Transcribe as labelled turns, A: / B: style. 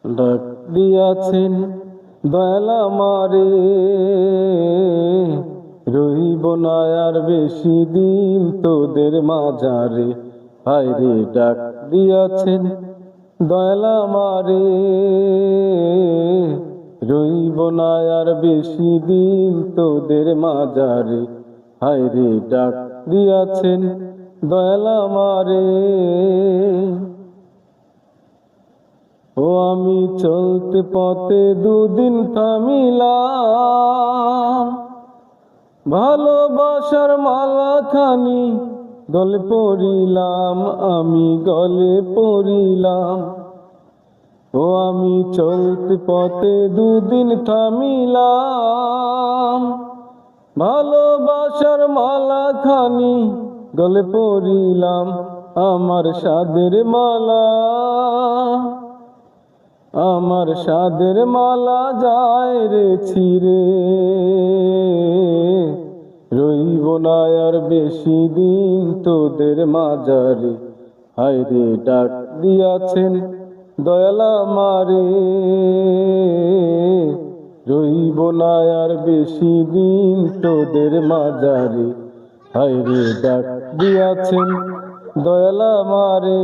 A: ডাক দিয়াছেন দয়াল আমারে, রইব না আর বেশি দিন তোদের মাঝারে। হায়রে ডাক দিয়াছেন দয়াল আমারে, রইব না আর বেশি দিন তোদের মাঝারে। হায়রে ডাক দিয়াছেন দয়াল আমারে। ও আমি চলতে পথে দুদিন থামিলাম, ভালোবাসার মালাখানি গলে পড়িলাম, আমি গলে পড়িলাম। ও আমি চলতে পথে দুদিন থামিলাম, ভালোবাসার মালাখানি গলে পড়িলাম। আমার সাদের মালা, আমার সাদের মালা যায় রে ছিঁড়ে, রইব না আর বেশি দিন তোদের মাঝারে। হায়রে ডাক দিয়াছেন দয়াল আমারে, রইব না আর বেশি দিন তোদের মাঝারে। হায়রে ডাক দিয়াছেন দয়াল আমারে।